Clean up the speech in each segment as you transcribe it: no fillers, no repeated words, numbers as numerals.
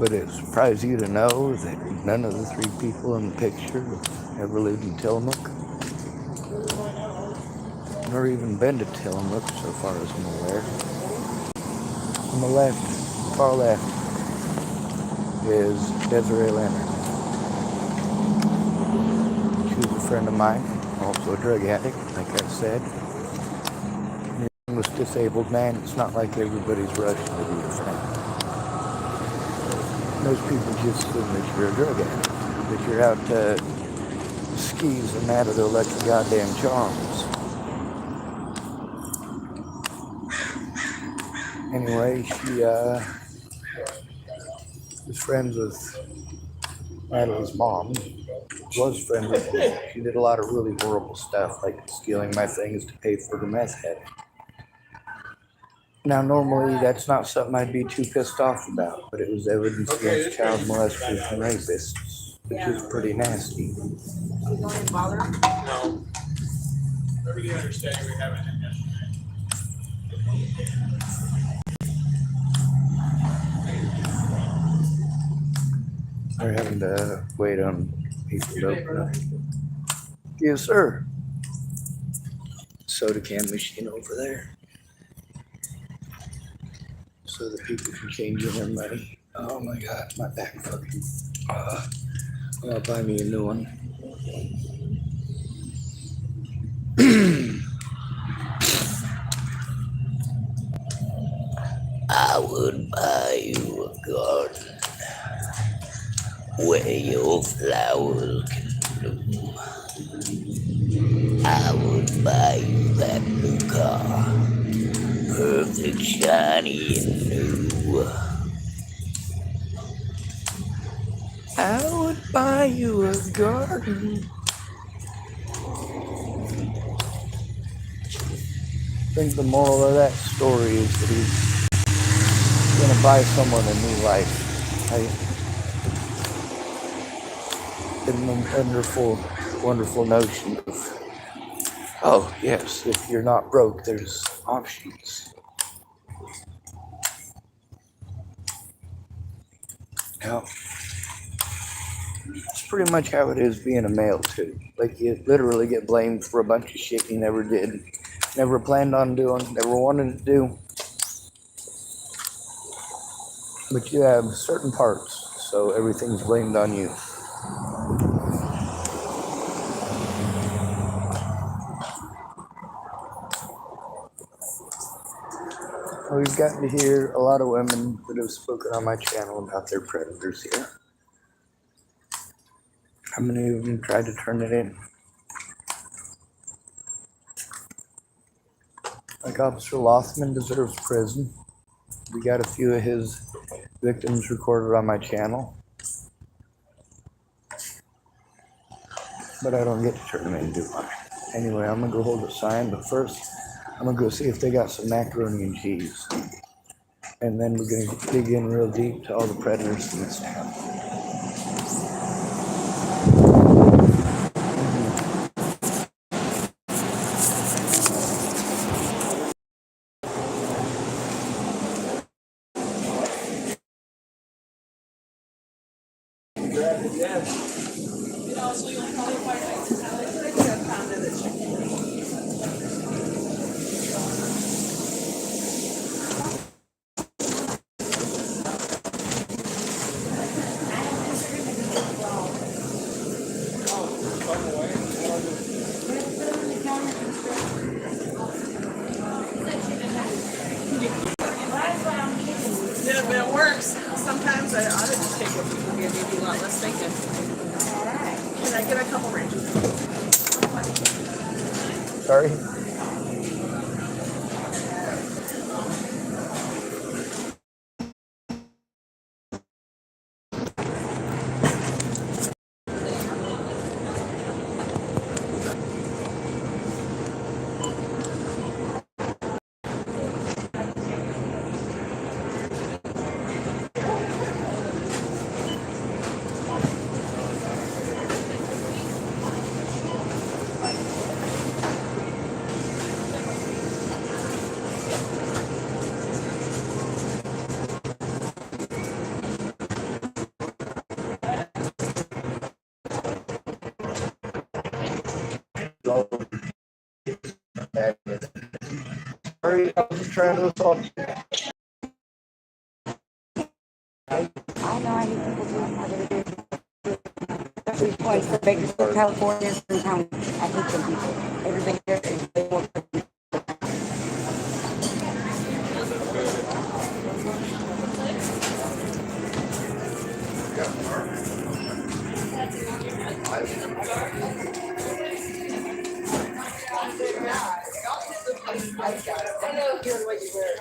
Would it surprise you to know that none of the three people in the picture ever lived in Tillamook? Nor even been to Tillamook, so far as I'm aware. On the left, far left, is Desiree Leonard. She was a friend of mine, also a drug addict, like I said. You're a disabled man, it's not like everybody's rushing to be a friend. Most people just assume that you're a drug addict, that you're out to skis and out of their lucky goddamn charms. Anyway, she was friends with Natalie's mom. Was friends with her. She did a lot of really horrible stuff, like stealing my things to pay for her meth head. Now, normally that's not something I'd be too pissed off about, but it was evidence against child molesters and rapists, which is pretty nasty. You don't even bother? No. Everything understanding we haven't had yesterday. We're having to wait on people to open up. Yes, sir. Soda can machine over there, so that people can change in their money. Oh my god, my back fucking. I'll buy me a new one. I would buy you a garden where your flowers can bloom. I would buy you that new car, perfect, shiny, and new. I would buy you a garden. I think the moral of that story is that he's gonna buy someone a new life. In the wonderful notion of, oh yes, if you're not broke, there's options. Now, that's pretty much how it is being a male too. Like, you literally get blamed for a bunch of shit you never did, never planned on doing, never wanted to do. But you have certain parts, so everything's blamed on you. We've gotten to hear a lot of women that have spoken on my channel about their predators here. How many of them tried to turn it in? Like Officer Lothman deserves prison. We got a few of his victims recorded on my channel. But I don't get to turn them in, do I? Anyway, I'm gonna go hold a sign, but first, I'm gonna go see if they got some macaroni and cheese. And then we're gonna dig in real deep to all the predators in this town. So you'll probably find out how I found it at chicken. Yeah, but it works. Sometimes I ought to just take what people give me, be a lot less thinking. Can I get a couple ranges? Sorry? all bad. Sorry, I was trying to assault you. I know I hate people doing that. Especially points for Bakersfield, California, and county. I hate them people. Everybody there is way more. I know you're what you wear.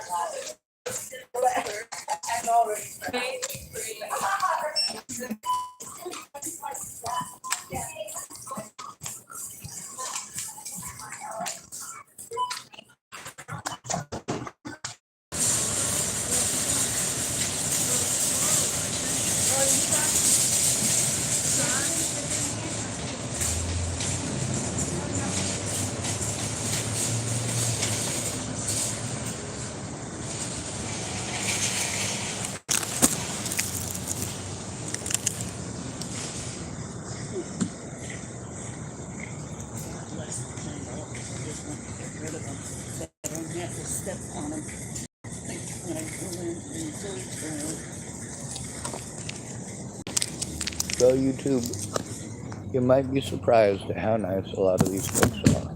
So YouTube, you might be surprised at how nice a lot of these folks are.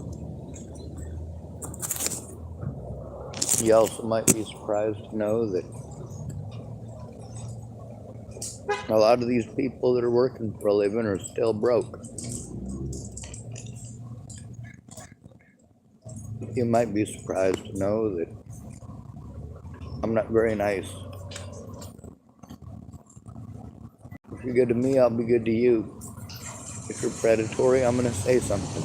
You also might be surprised to know that a lot of these people that are working for a living are still broke. You might be surprised to know that I'm not very nice. If you're good to me, I'll be good to you. If you're predatory, I'm going to say something.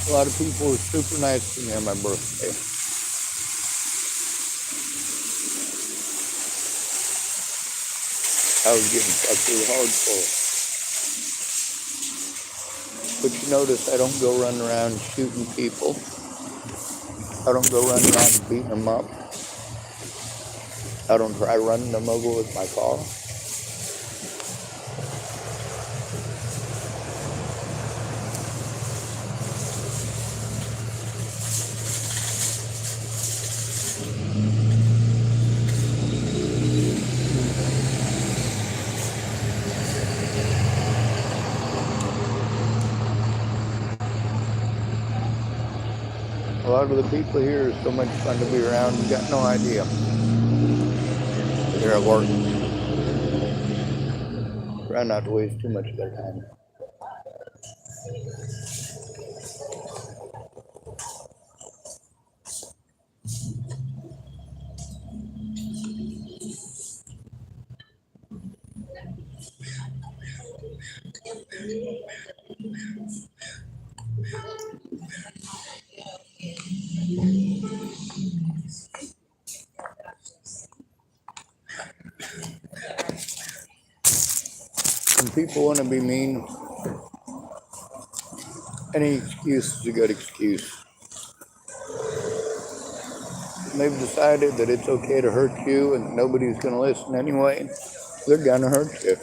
A lot of people were super nice to me on my birthday. I was getting fucked really hardcore. But you notice I don't go running around shooting people. I don't go running around beating them up. I don't try running them over with my car. A lot of the people here are so much fun to be around, you got no idea. They're at work. Try not to waste too much of their time. When people want to be mean, any excuse is a good excuse. They've decided that it's okay to hurt you and nobody's going to listen anyway. They're going to hurt you.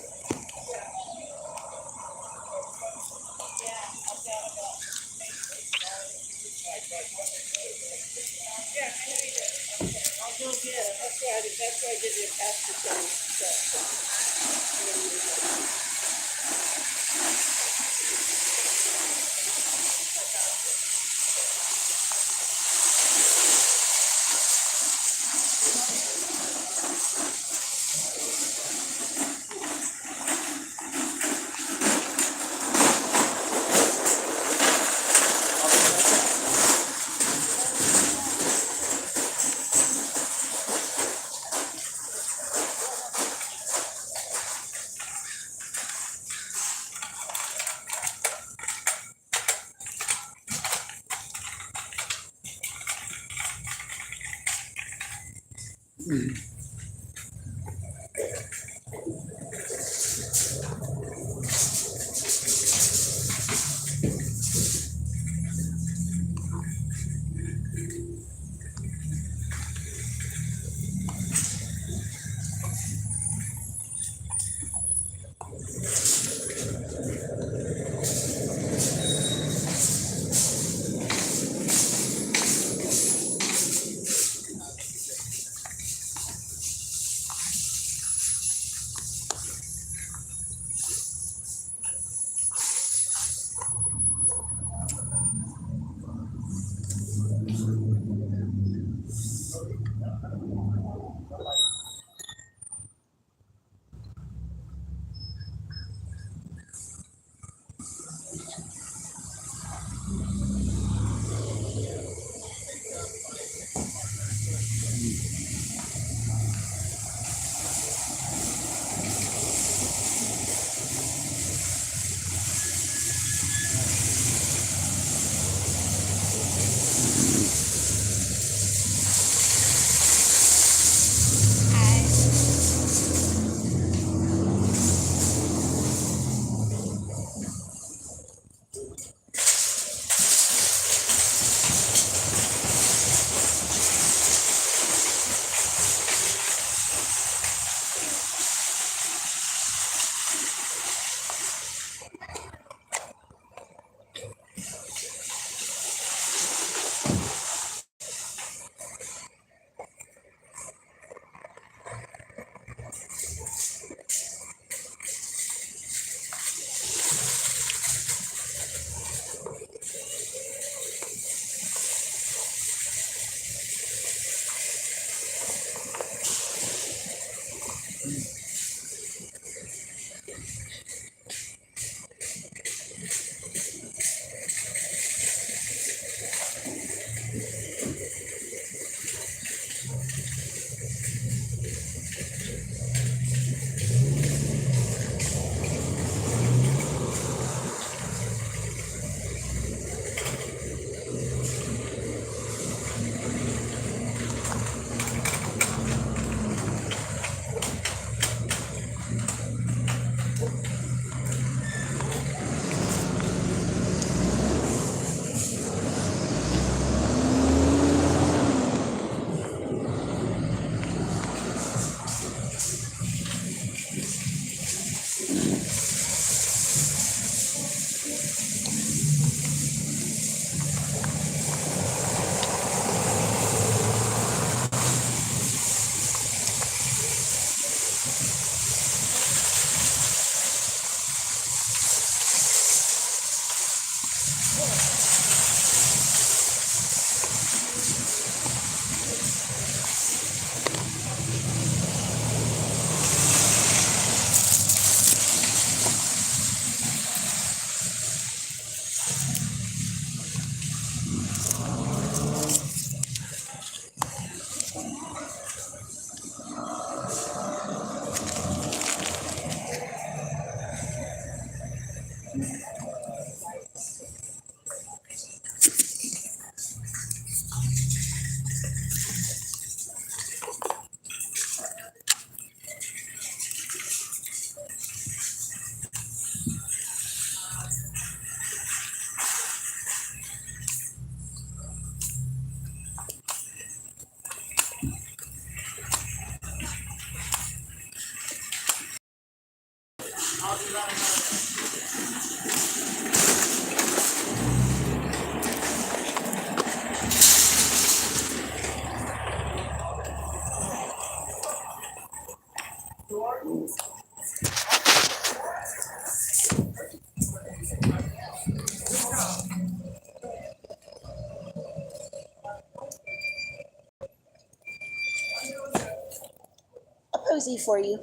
Cozy for you.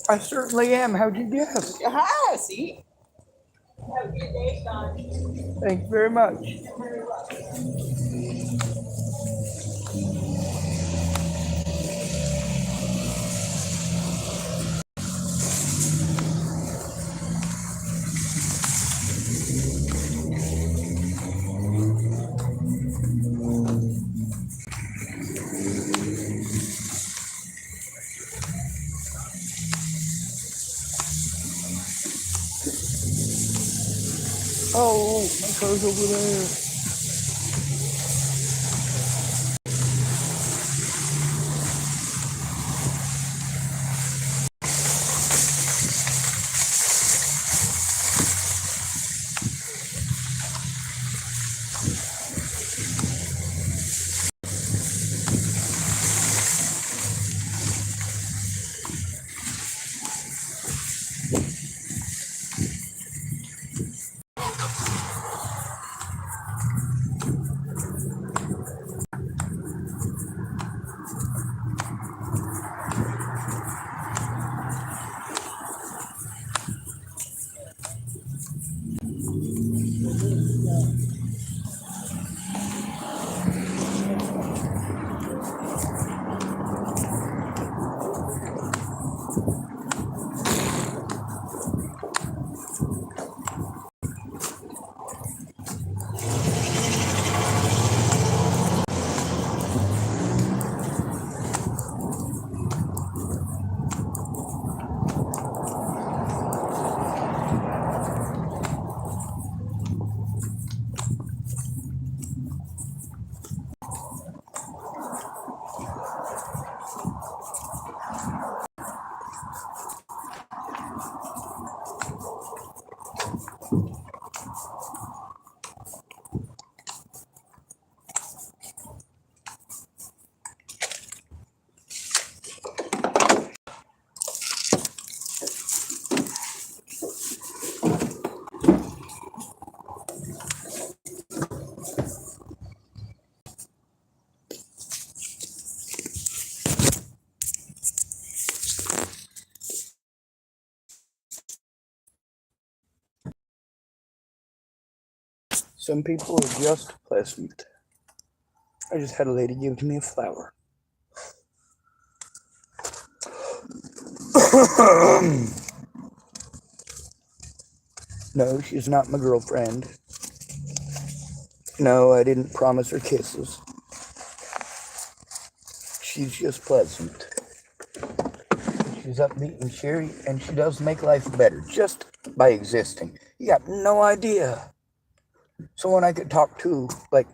I certainly am. How'd you guess? Ah, see? Have a good day, Sean. Thank you very much. my car's over there. Some people are just pleasant. I just had a lady give me a flower. No, she's not my girlfriend. No, I didn't promise her kisses. She's just pleasant. She's upbeat and cheery, and she does make life better just by existing. You got no idea. Someone I could talk to, like,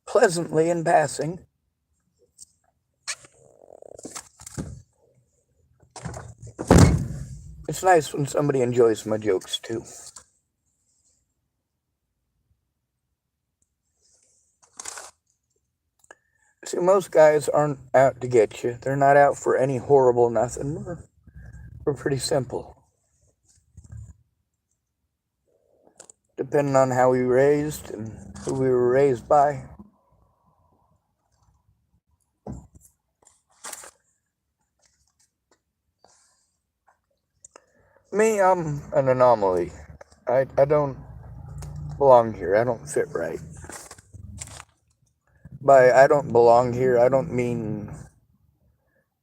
pleasantly in passing. It's nice when somebody enjoys my jokes, too. See, most guys aren't out to get you. They're not out for any horrible nothing. We're pretty simple. Depending on how we were raised and who we were raised by. Me, I'm an anomaly. I don't belong here. I don't fit right. By I don't belong here, I don't mean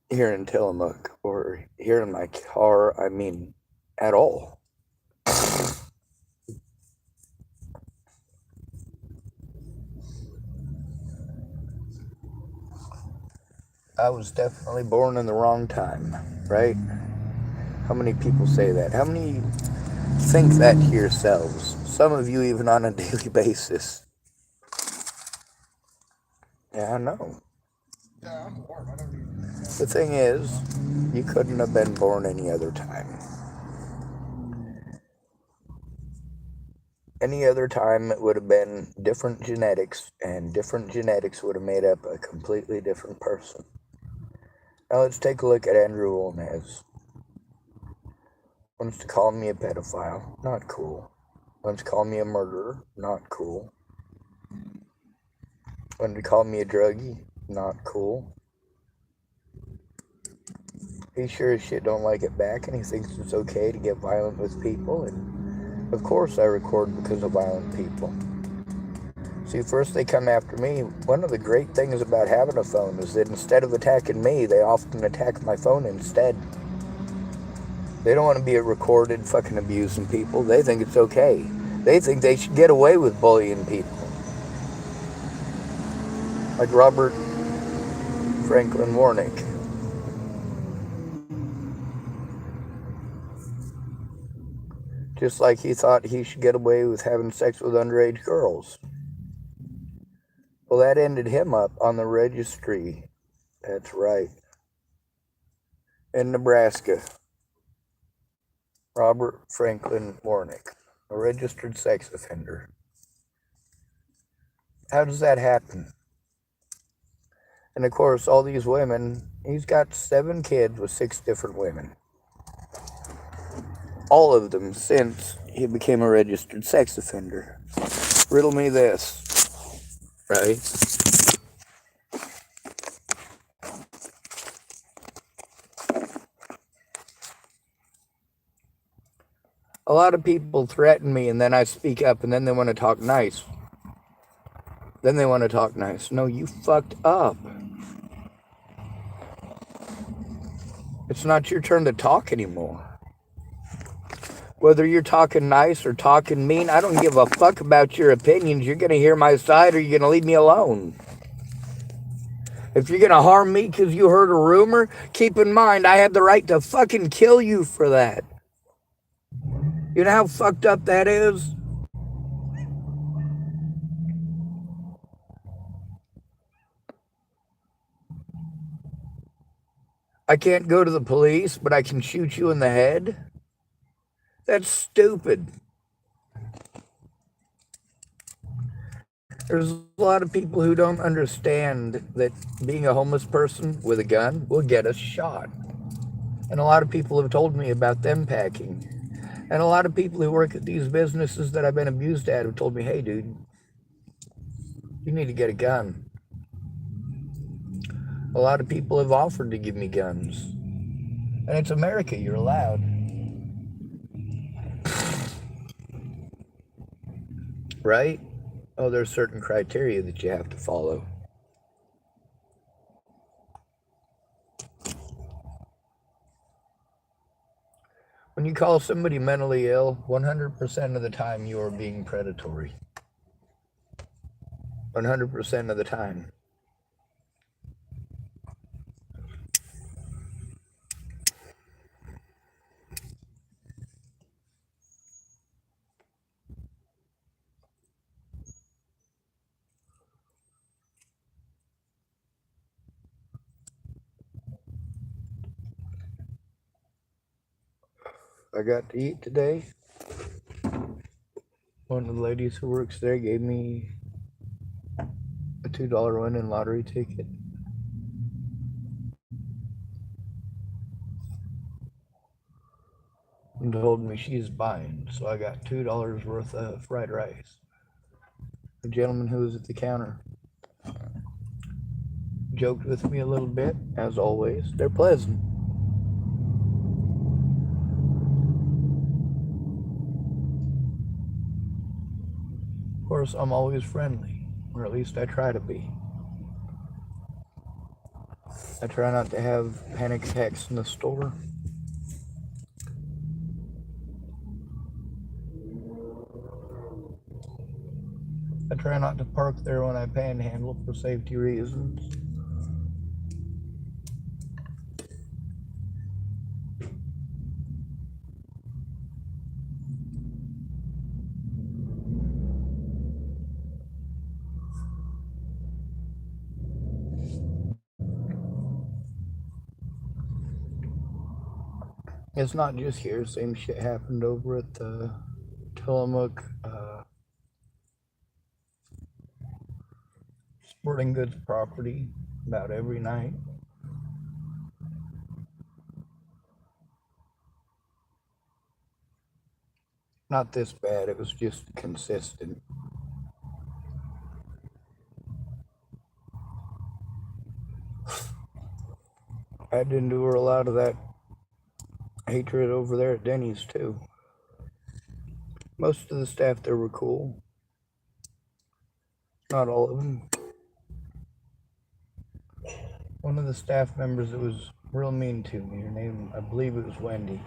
here in Tillamook or here in my car. I mean at all. I was definitely born in the wrong time, right? How many people say that? How many think that to yourselves? Some of you even on a daily basis. Yeah, I know. The thing is, you couldn't have been born any other time. Any other time it would have been different genetics, and different genetics would have made up a completely different person. Now let's take a look at Andrew Olnez. Wants to call me a pedophile, not cool. Wants to call me a murderer, not cool. Wanted to call me a druggie, not cool. He sure as shit don't like it back, and he thinks it's okay to get violent with people, and of course I record because of violent people. See, first they come after me. One of the great things about having a phone is that instead of attacking me, they often attack my phone instead. They don't want to be recorded fucking abusing people. They think it's okay. They think they should get away with bullying people. Like Robert Franklin Warnick. Just like he thought he should get away with having sex with underage girls. Well, that ended him up on the registry. That's right. In Nebraska. Robert Franklin Warnick, a registered sex offender. How does that happen? And of course, all these women, he's got 7 kids with 6 different women. All of them since he became a registered sex offender. Riddle me this, right? A lot of people threaten me and then I speak up and then they want to talk nice. No, you fucked up. It's not your turn to talk anymore. Whether you're talking nice or talking mean, I don't give a fuck about your opinions. You're going to hear my side or you're going to leave me alone. If you're going to harm me because you heard a rumor, keep in mind I had the right to fucking kill you for that. You know how fucked up that is? I can't go to the police, but I can shoot you in the head? That's stupid. There's a lot of people who don't understand that being a homeless person with a gun will get us shot. And a lot of people have told me about them packing. And a lot of people who work at these businesses that I've been abused at have told me, hey, dude, you need to get a gun. A lot of people have offered to give me guns. And it's America, you're allowed. Right? Oh, there's certain criteria that you have to follow. When you call somebody mentally ill, 100% of the time you are being predatory. 100% of the time. I got to eat today. One of the ladies who works there gave me a $2 win-in lottery ticket. And told me she's buying, so I got $2 worth of fried rice. The gentleman who was at the counter joked with me a little bit, as always. They're pleasant. Of course, I'm always friendly, or at least I try to be. I try not to have panic attacks in the store. I try not to park there when I panhandle for safety reasons. It's not just here. Same shit happened over at the Tillamook sporting goods property about every night. Not this bad. It was just consistent. I had to endure a lot of that hatred over there at Denny's too. Most of the staff there were cool. Not all of them. One of the staff members that was real mean to me, her name, I believe it was Wendy.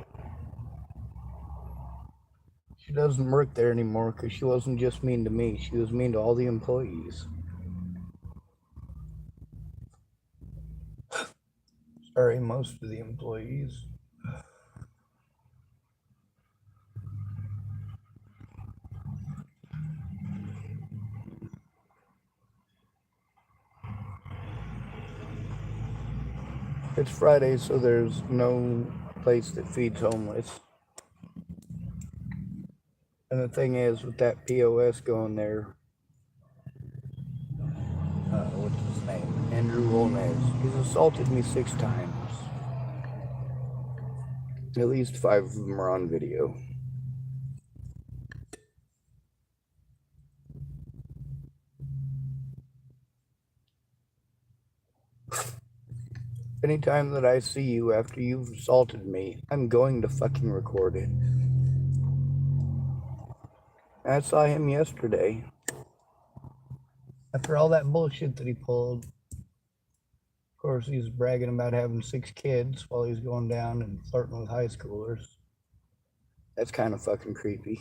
She doesn't work there anymore because she wasn't just mean to me, she was mean to all the employees. Sorry, most of the employees. It's Friday, so there's no place that feeds homeless. And the thing is, with that POS going there, what's his name? Andrew Holnez. He's assaulted me 6 times. At least 5 of them are on video. Anytime that I see you after you've assaulted me, I'm going to fucking record it. I saw him yesterday. After all that bullshit that he pulled. Of course, he's bragging about having 6 kids while he's going down and flirting with high schoolers. That's kind of fucking creepy.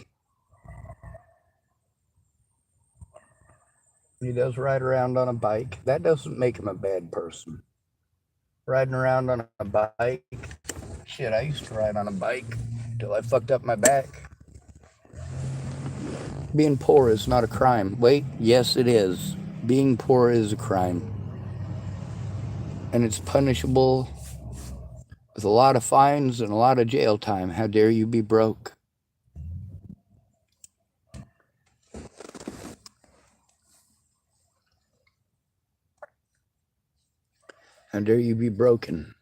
He does ride around on a bike. That doesn't make him a bad person. Riding around on a bike. Shit, I used to ride on a bike till I fucked up my back. Being poor is not a crime. Wait, yes it is. Being poor is a crime. And it's punishable with a lot of fines and a lot of jail time. How dare you be broke? How dare you be broken?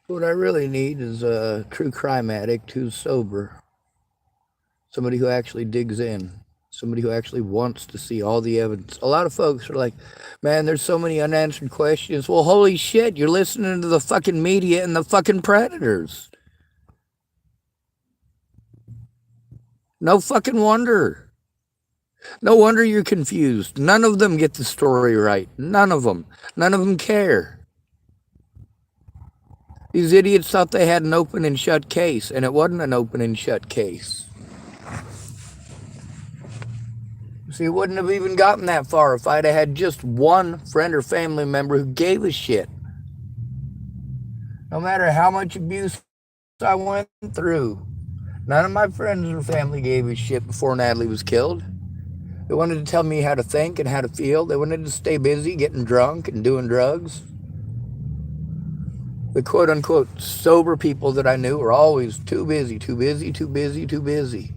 What I really need is a true crime addict who's sober. Somebody who actually digs in. Somebody who actually wants to see all the evidence. A lot of folks are like, man, there's so many unanswered questions. Well, holy shit, you're listening to the fucking media and the fucking predators. No fucking wonder. No wonder you're confused. None of them get the story right. None of them. None of them care. These idiots thought they had an open and shut case, and it wasn't an open and shut case. See, it wouldn't have even gotten that far if I'd have had just one friend or family member who gave a shit. No matter how much abuse I went through, none of my friends or family gave a shit before Natalie was killed. They wanted to tell me how to think and how to feel. They wanted to stay busy getting drunk and doing drugs. The quote-unquote sober people that I knew were always too busy, too busy, too busy, too busy.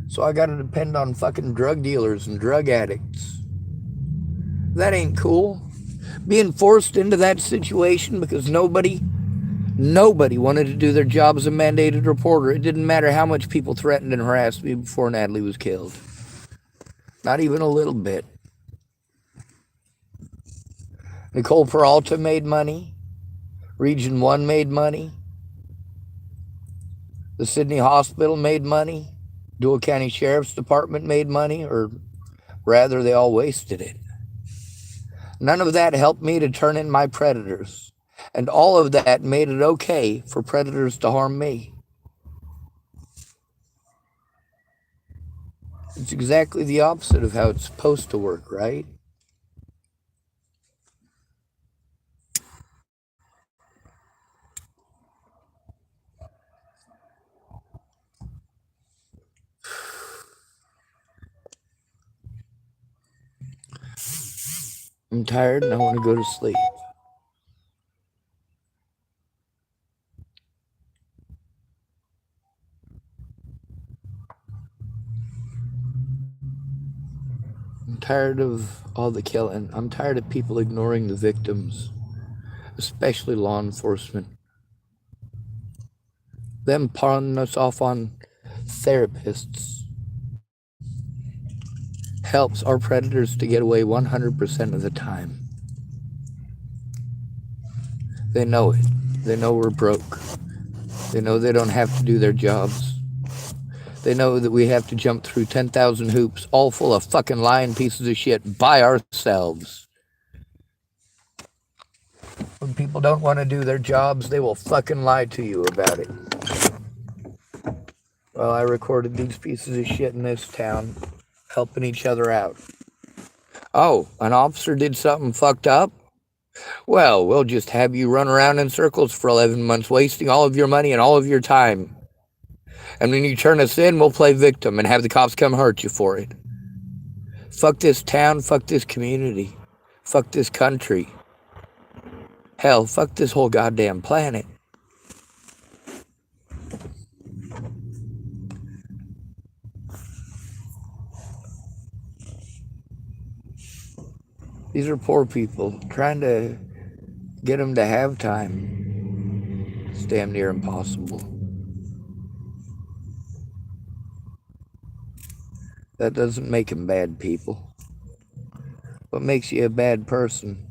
So I gotta depend on fucking drug dealers and drug addicts. That ain't cool. Being forced into that situation because nobody wanted to do their job as a mandated reporter. It didn't matter how much people threatened and harassed me before Natalie was killed. Not even a little bit. Nicole Peralta made money. Region 1 made money. The Sydney Hospital made money. Dual County Sheriff's Department made money, or rather they all wasted it. None of that helped me to turn in my predators. And all of that made it okay for predators to harm me. It's exactly the opposite of how it's supposed to work, right? I'm tired and I want to go to sleep. I'm tired of all the killing. I'm tired of people ignoring the victims, especially law enforcement. Them pawning us off on therapists helps our predators to get away 100% of the time. They know it. They know we're broke. They know they don't have to do their jobs. They know that we have to jump through 10,000 hoops, all full of fucking lying pieces of shit by ourselves. When people don't want to do their jobs, they will fucking lie to you about it. Well, I recorded these pieces of shit in this town, helping each other out. Oh, an officer did something fucked up? Well, we'll just have you run around in circles for 11 months, wasting all of your money and all of your time. And when you turn us in, we'll play victim and have the cops come hurt you for it. Fuck this town, fuck this community, fuck this country. Hell, fuck this whole goddamn planet. These are poor people. Trying to get them to have time. It's damn near impossible. That doesn't make them bad people. What makes you a bad person?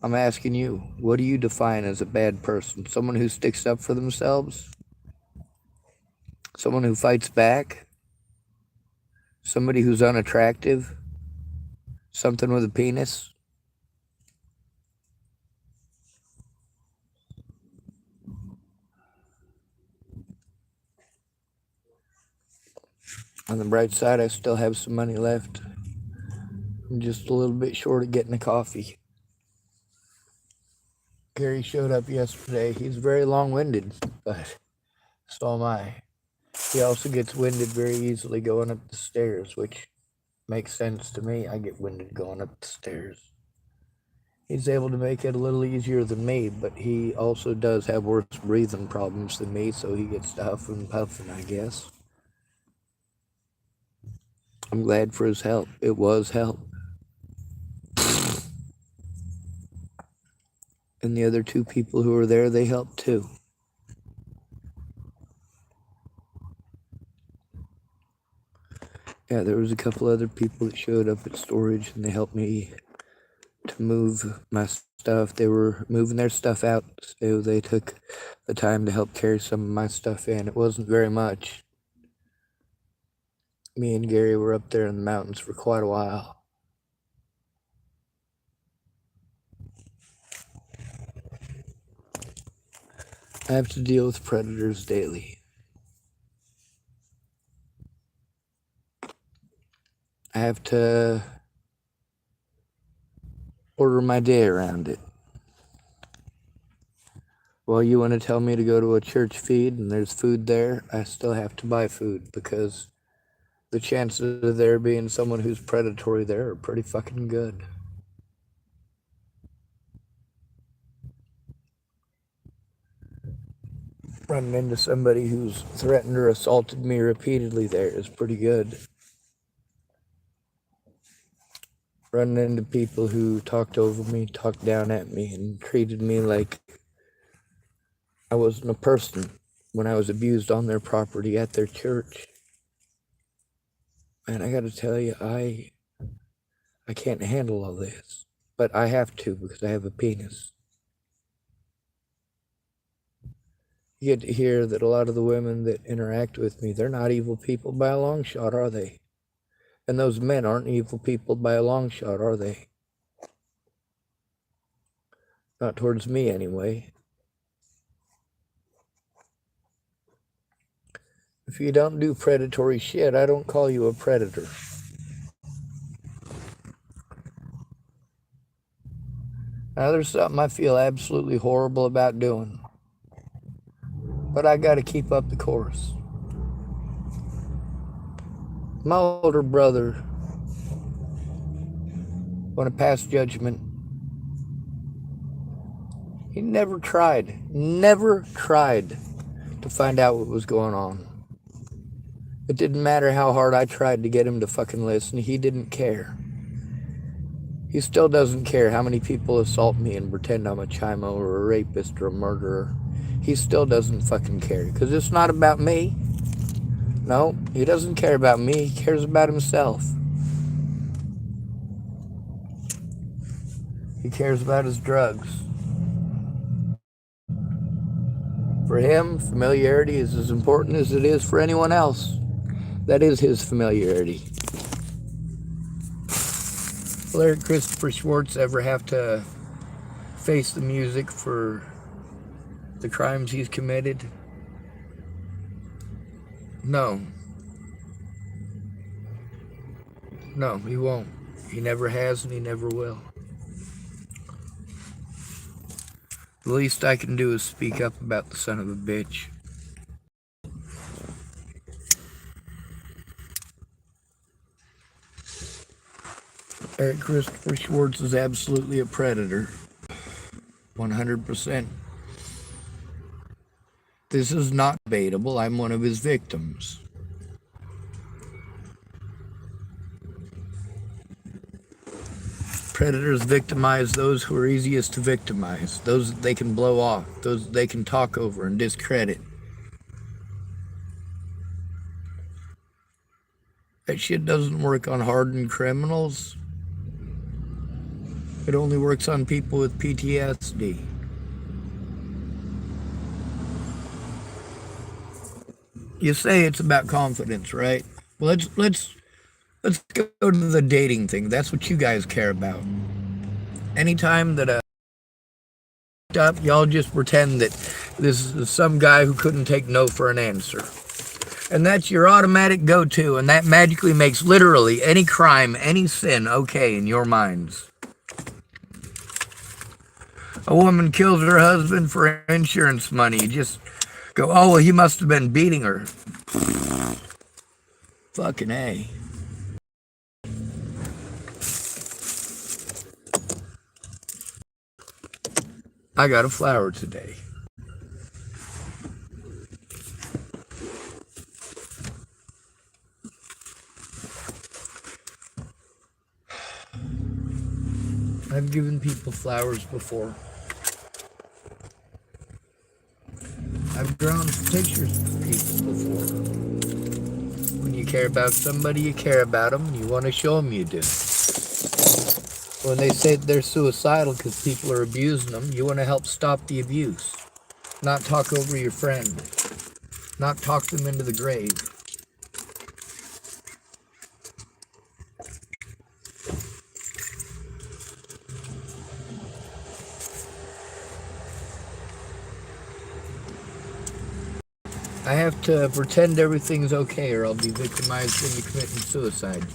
I'm asking you, what do you define as a bad person? Someone who sticks up for themselves? Someone who fights back? Somebody who's unattractive? Something with a penis? On the bright side, I still have some money left. I'm just a little bit short of getting a coffee. Gary showed up yesterday. He's very long-winded, but so am I. He also gets winded very easily going up the stairs, which makes sense to me. I get winded going up the stairs. He's able to make it a little easier than me, but he also does have worse breathing problems than me, so he gets to huffing and puffing, I guess. I'm glad for his help. It was help. And the other two people who were there, they helped too. Yeah, there was a couple other people that showed up at storage and they helped me to move my stuff. They were moving their stuff out, so they took the time to help carry some of my stuff in. It wasn't very much. Me and Gary were up there in the mountains for quite a while. I have to deal with predators daily. I have to order my day around it. Well, you want to tell me to go to a church feed and there's food there, I still have to buy food because the chances of there being someone who's predatory there are pretty fucking good. Running into somebody who's threatened or assaulted me repeatedly there is pretty good. Running into people who talked over me, talked down at me, and treated me like I wasn't a person when I was abused on their property at their church. Man, I gotta tell you, I can't handle all this, but I have to because I have a penis. You get to hear that a lot of the women that interact with me, they're not evil people by a long shot, are they? And those men aren't evil people by a long shot, are they? Not towards me, anyway. If you don't do predatory shit, I don't call you a predator. Now, there's something I feel absolutely horrible about doing, but I gotta keep up the course. My older brother, when I passed judgment, he never tried to find out what was going on. It didn't matter how hard I tried to get him to fucking listen, he didn't care. He still doesn't care how many people assault me and pretend I'm a chimo or a rapist or a murderer. He still doesn't fucking care, because it's not about me. No, he doesn't care about me, he cares about himself. He cares about his drugs. For him, familiarity is as important as it is for anyone else. That is his familiarity. Larry Christopher Schwartz ever have to face the music for the crimes he's committed? No. No, he won't. He never has and he never will. The least I can do is speak up about the son of a bitch. Eric Christopher Schwartz is absolutely a predator. 100%. This is not debatable. I'm one of his victims. Predators victimize those who are easiest to victimize, those that they can blow off, those that they can talk over and discredit. That shit doesn't work on hardened criminals. It only works on people with PTSD. You say it's about confidence, right? Well, let's go to the dating thing. That's what you guys care about. Anytime that y'all just pretend that this is some guy who couldn't take no for an answer. And that's your automatic go-to, and that magically makes literally any crime, any sin okay in your minds. A woman kills her husband for insurance money. You just go, oh, well, he must have been beating her. Fucking A. I got a flower today. I've given people flowers before. I've drawn pictures of people before. When you care about somebody, you care about them, and you want to show them you do. When they say they're suicidal because people are abusing them, you want to help stop the abuse. Not talk over your friend. Not talk them into the grave. I have to pretend everything's okay or I'll be victimized into committing suicide.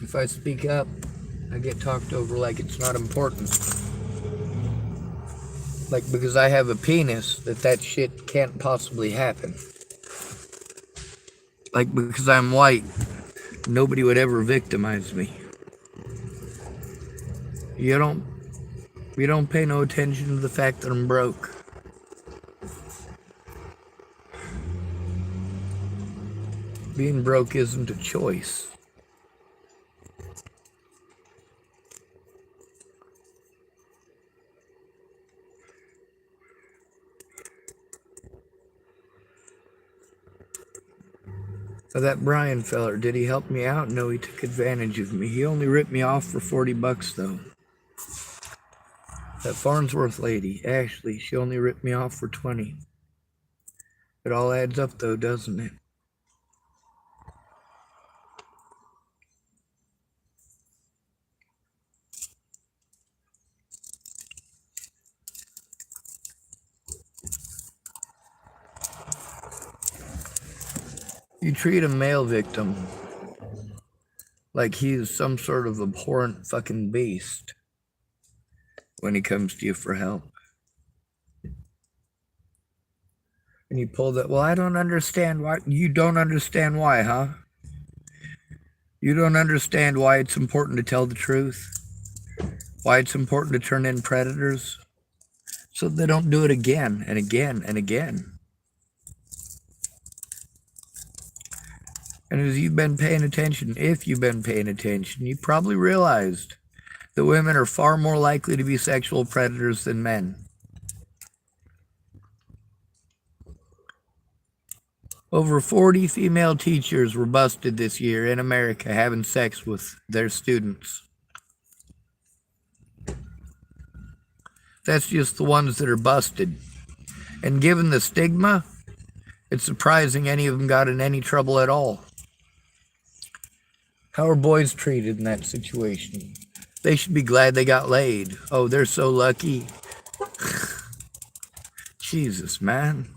If I speak up, I get talked over like it's not important. Like because I have a penis, that shit can't possibly happen. Like because I'm white, nobody would ever victimize me. You don't pay no attention to the fact that I'm broke. Being broke isn't a choice. So that Brian feller, did he help me out? No, he took advantage of me. He only ripped me off for $40 though. That Farnsworth lady, Ashley, she only ripped me off for 20. It all adds up though, doesn't it? You treat a male victim like he's some sort of abhorrent fucking beast when he comes to you for help. And you pull that, well, I don't understand why. You don't understand why, huh? You don't understand why it's important to tell the truth? Why it's important to turn in predators? So they don't do it again and again and again. And as you've been paying attention, if you've been paying attention, you probably realized that women are far more likely to be sexual predators than men. Over 40 female teachers were busted this year in America having sex with their students. That's just the ones that are busted. And given the stigma, it's surprising any of them got in any trouble at all. How are boys treated in that situation? They should be glad they got laid. Oh, they're so lucky. Jesus, man.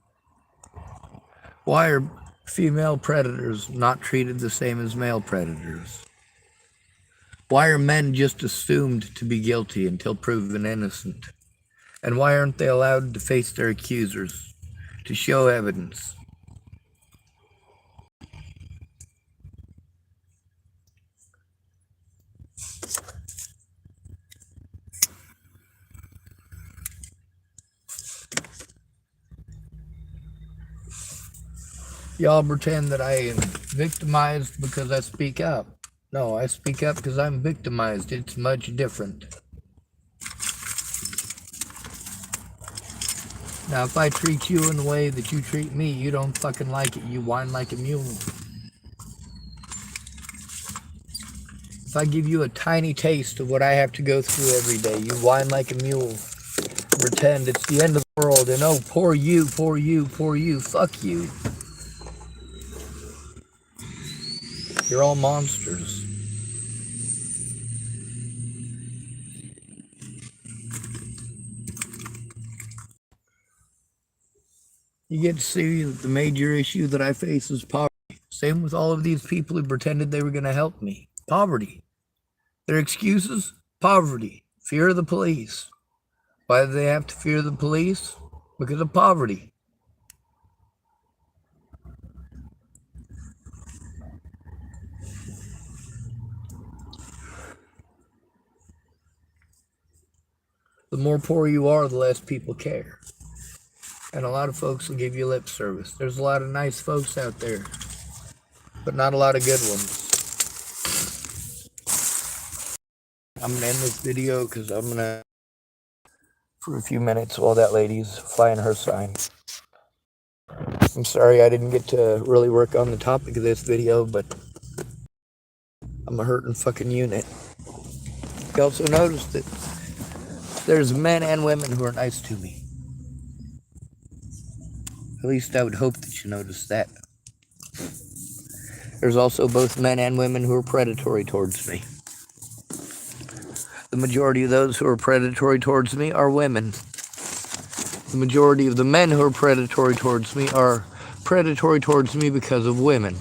Why female predators not treated the same as male predators? Why are men just assumed to be guilty until proven innocent? And why aren't they allowed to face their accusers, to show evidence? Y'all pretend that I am victimized because I speak up. No, I speak up because I'm victimized. It's much different. Now, if I treat you in the way that you treat me, you don't fucking like it. You whine like a mule. If I give you a tiny taste of what I have to go through every day, you whine like a mule. Pretend it's the end of the world and oh, poor you, poor you, poor you, fuck you. You're all monsters. You get to see that the major issue that I face is poverty. Same with all of these people who pretended they were going to help me. Poverty. Their excuses? Poverty. Fear of the police. Why do they have to fear the police? Because of poverty. The more poor you are, the less people care. And a lot of folks will give you lip service. There's a lot of nice folks out there, but not a lot of good ones. I'm going to end this video because I'm going to, for a few minutes while that lady's flying her sign. I'm sorry I didn't get to really work on the topic of this video, but I'm a hurting fucking unit. You also notice that there's men and women who are nice to me. At least I would hope that you notice that. There's also both men and women who are predatory towards me. The majority of those who are predatory towards me are women. The majority of the men who are predatory towards me are predatory towards me because of women.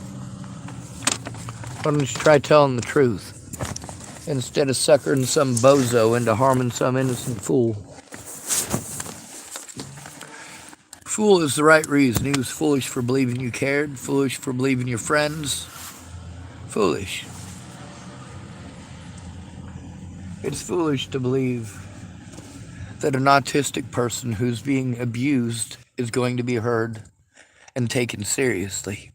Why don't you try telling the truth instead of suckering some bozo into harming some innocent fool? Fool is the right reason. He was foolish for believing you cared, foolish for believing your friends. Foolish. It's foolish to believe that an autistic person who's being abused is going to be heard and taken seriously.